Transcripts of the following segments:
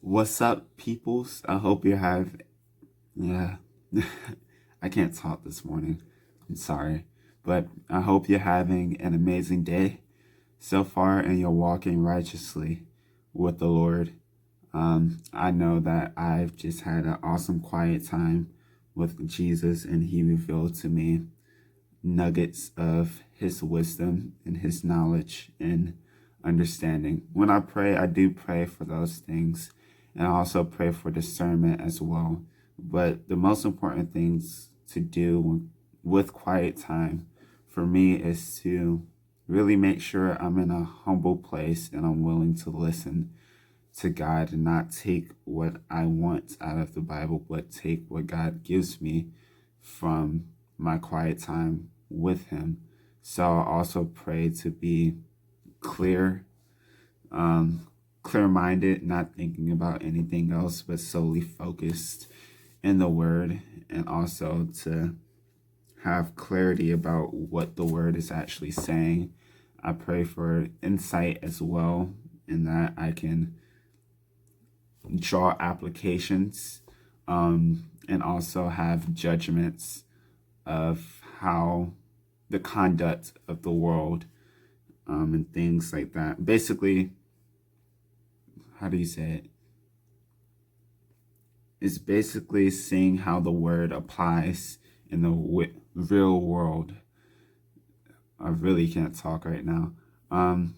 What's up, peoples? I hope you have. Yeah, I can't talk this morning. I'm sorry. But I hope you're having an amazing day so far and you're walking righteously with the Lord. I know that I've just had an awesome quiet time with Jesus, and He revealed to me nuggets of His wisdom and His knowledge and understanding. When I pray, I do pray for those things, and I also pray for discernment as well. But the most important things to do with quiet time for me is to really make sure I'm in a humble place and I'm willing to listen to God and not take what I want out of the Bible, but take what God gives me from my quiet time with Him. So I also pray to be clear, clear-minded, not thinking about anything else, but solely focused in the Word, and also to have clarity about what the Word is actually saying. I pray for insight as well, in that I can draw applications, and also have judgments of how the conduct of the world, and things like that. Basically, how do you say it? It's basically seeing how the word applies in the real world. I really can't talk right now. And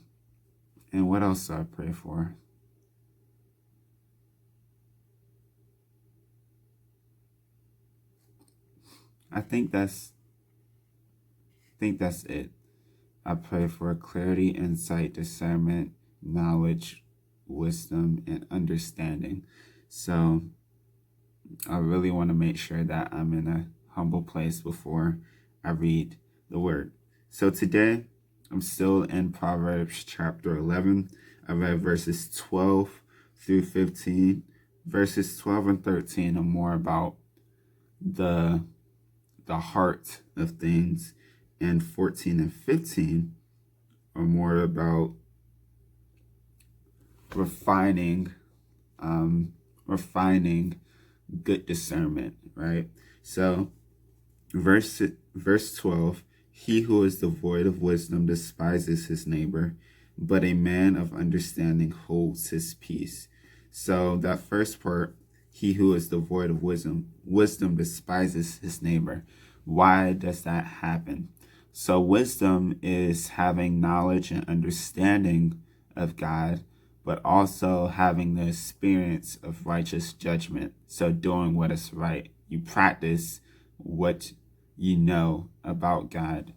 what else do I pray for? I think that's it. I pray for clarity, insight, discernment, knowledge, wisdom, and understanding. So I really want to make sure that I'm in a humble place before I read the word. So today, I'm still in Proverbs chapter 11. I read verses 12 through 15. Verses 12 and 13 are more about the heart of things, and 14 and 15 are more about refining good discernment, right? So verse 12, he who is devoid of wisdom despises his neighbor, but a man of understanding holds his peace. So that first part, he who is devoid of wisdom despises his neighbor. Why does that happen? So wisdom is having knowledge and understanding of God, but also having the experience of righteous judgment. So doing what is right. You practice what you know about God.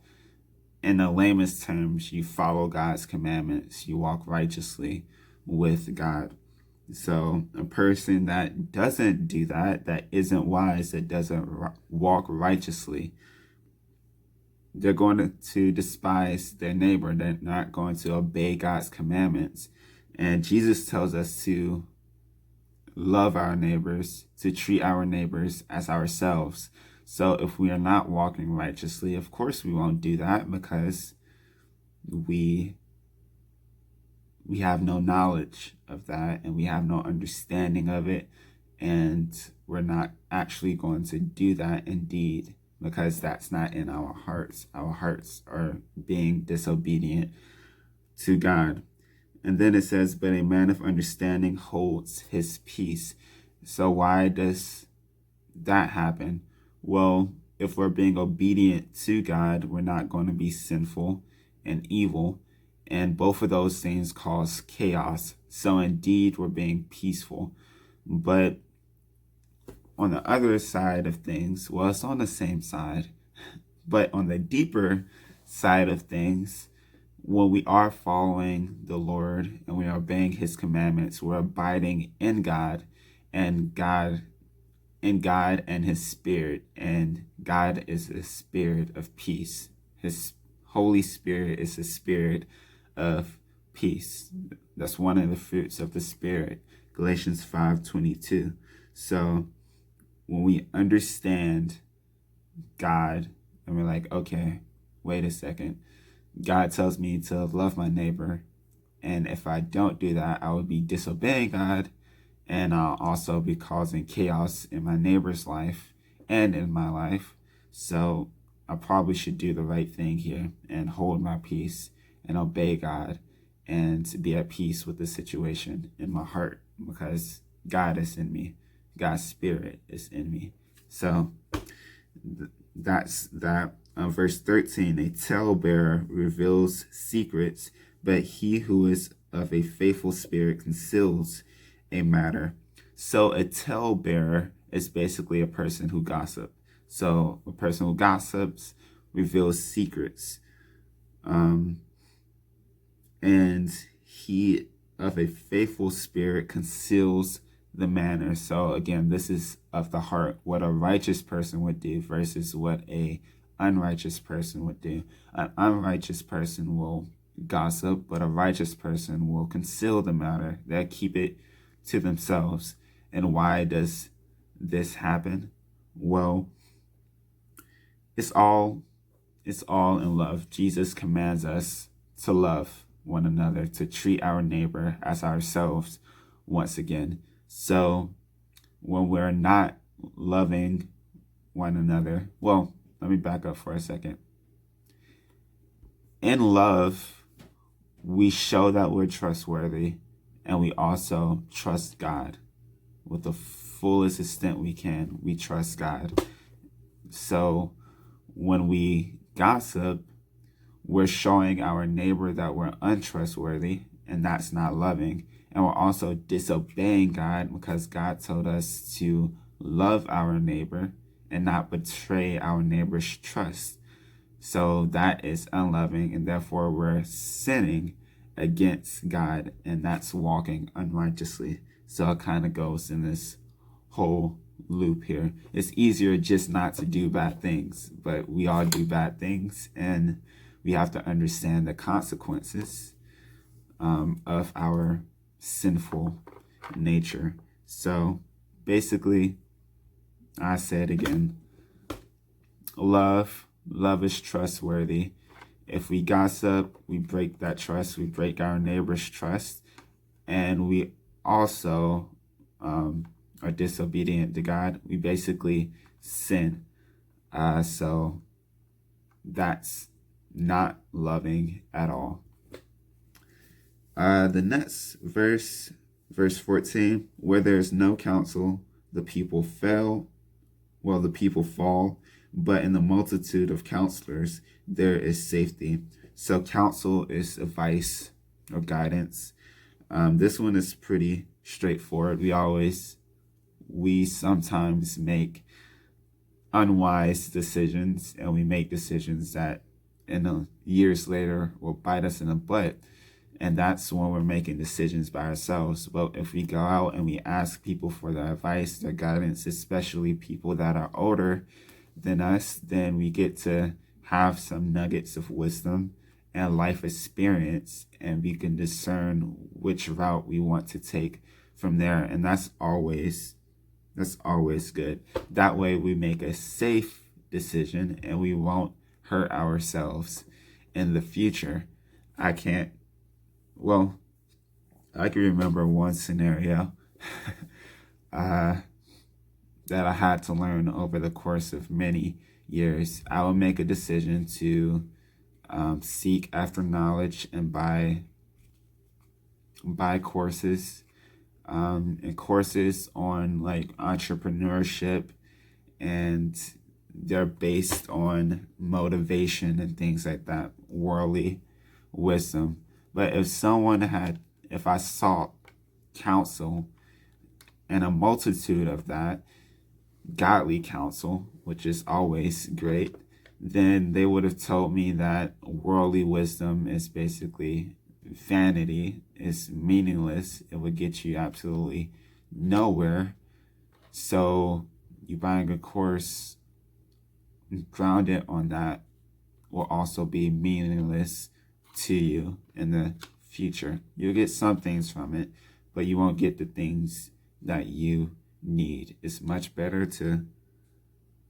In the lamest terms, you follow God's commandments. You walk righteously with God. So a person that doesn't do that, that isn't wise, that doesn't walk righteously, they're going to despise their neighbor. They're not going to obey God's commandments. And Jesus tells us to love our neighbors, to treat our neighbors as ourselves. So if we are not walking righteously, of course we won't do that, because we have no knowledge of that, and we have no understanding of it, and we're not actually going to do that indeed, because that's not in our hearts. Our hearts are being disobedient to God. And then it says, but a man of understanding holds his peace. So why does that happen? Well, if we're being obedient to God, we're not going to be sinful and evil. And both of those things cause chaos. So indeed, we're being peaceful. But on the other side of things, well, it's on the same side, but on the deeper side of things, when we are following the Lord and we are obeying His commandments, we're abiding in God and His Spirit. And God is a spirit of peace. His Holy Spirit is a spirit of peace. That's one of the fruits of the Spirit, Galatians 5:22. So when we understand God and we're like, okay, wait a second, God tells me to love my neighbor, and if I don't do that, I would be disobeying God, and I'll also be causing chaos in my neighbor's life and in my life. So I probably should do the right thing here and hold my peace and obey God and to be at peace with the situation in my heart, because God is in me. God's spirit is in me. So that's that. Verse 13, a talebearer reveals secrets, but he who is of a faithful spirit conceals a matter. So a talebearer is basically a person who gossips. So a person who gossips reveals secrets. And he of a faithful spirit conceals the manner. So again, this is of the heart, what a righteous person would do versus what a unrighteous person would do. An unrighteous person will gossip, but a righteous person will conceal the matter. They'll keep it to themselves. And why does this happen? Well, it's all in love. Jesus commands us to love one another, to treat our neighbor as ourselves once again. So when we're not loving one another, well, let me back up for a second. In love, we show that we're trustworthy, and we also trust God with the fullest extent we can. We trust God. So when we gossip, we're showing our neighbor that we're untrustworthy, and that's not loving. And we're also disobeying God, because God told us to love our neighbor and not betray our neighbor's trust. So that is unloving, and therefore we're sinning against God, and that's walking unrighteously. So it kind of goes in this whole loop here. It's easier just not to do bad things, but we all do bad things, and we have to understand the consequences of our sinful nature. So basically, I said again, love is trustworthy. If we gossip, we break that trust, we break our neighbor's trust, and we also are disobedient to God. We basically sin. So that's not loving at all. The next verse 14, where there is no counsel, the people fall, but in the multitude of counselors, there is safety. So counsel is advice or guidance. This one is pretty straightforward. We sometimes make unwise decisions, and we make decisions that years later will bite us in the butt. And that's when we're making decisions by ourselves. But if we go out and we ask people for their advice, their guidance, especially people that are older than us, then we get to have some nuggets of wisdom and life experience, and we can discern which route we want to take from there. And that's always good. That way we make a safe decision, and we won't hurt ourselves in the future. I can remember one scenario that I had to learn over the course of many years. I would make a decision to seek after knowledge and buy courses and courses on like entrepreneurship, and they're based on motivation and things like that, worldly wisdom. But if I sought counsel and a multitude of that, godly counsel, which is always great, then they would have told me that worldly wisdom is basically vanity, is meaningless. It would get you absolutely nowhere. So you buying a course grounded on that will also be meaningless to you in the future. You'll get some things from it, but you won't get the things that you need. It's much better to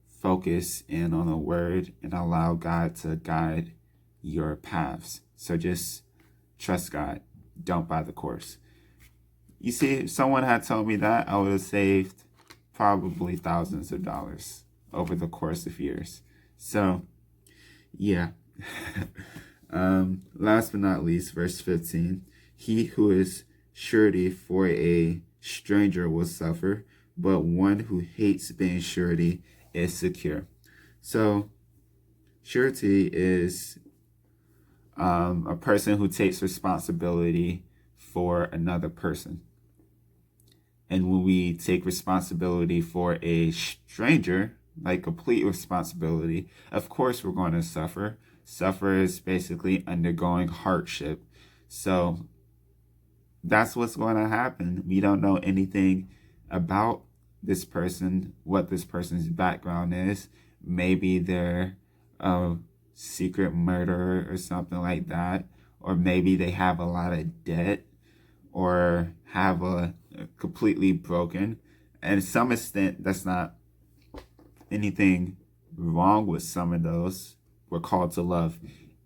focus in on the word and allow God to guide your paths. So just trust God. Don't buy the course. You see, if someone had told me that, I would have saved probably thousands of dollars over the course of years. So, yeah. Last but not least, verse 15. He who is surety for a stranger will suffer, but one who hates being surety is secure. So, surety is a person who takes responsibility for another person. And when we take responsibility for a stranger, like complete responsibility, of course we're going to suffer. Suffer is basically undergoing hardship. So that's what's going to happen. We don't know anything about this person, what this person's background is. Maybe they're a secret murderer or something like that. Or maybe they have a lot of debt or have a completely broken. And to some extent, that's not anything wrong with some of those. We're called to love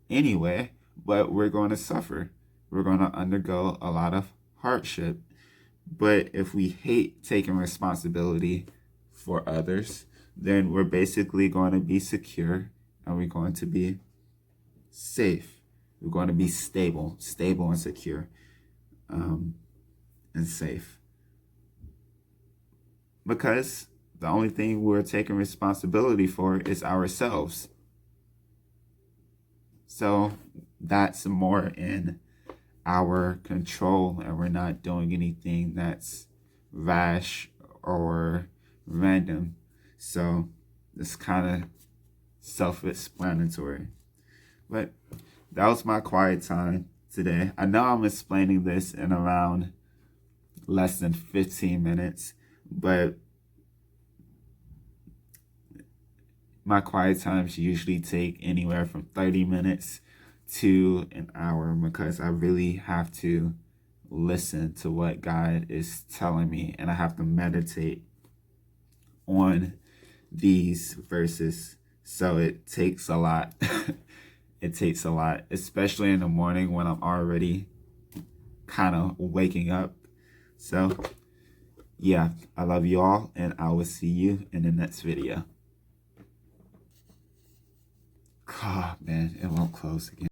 anyway, but we're going to suffer. We're going to undergo a lot of hardship. But if we hate taking responsibility for others, then we're basically going to be secure and we're going to be safe. We're going to be stable and secure, and safe. Because the only thing we're taking responsibility for is ourselves. So that's more in our control, and we're not doing anything that's rash or random. So it's kind of self-explanatory. But that was my quiet time today. I know I'm explaining this in around less than 15 minutes, but my quiet times usually take anywhere from 30 minutes to an hour because I really have to listen to what God is telling me, and I have to meditate on these verses. So it takes a lot. It takes a lot, especially in the morning when I'm already kind of waking up. So yeah, I love you all, and I will see you in the next video. God, man, it won't close again.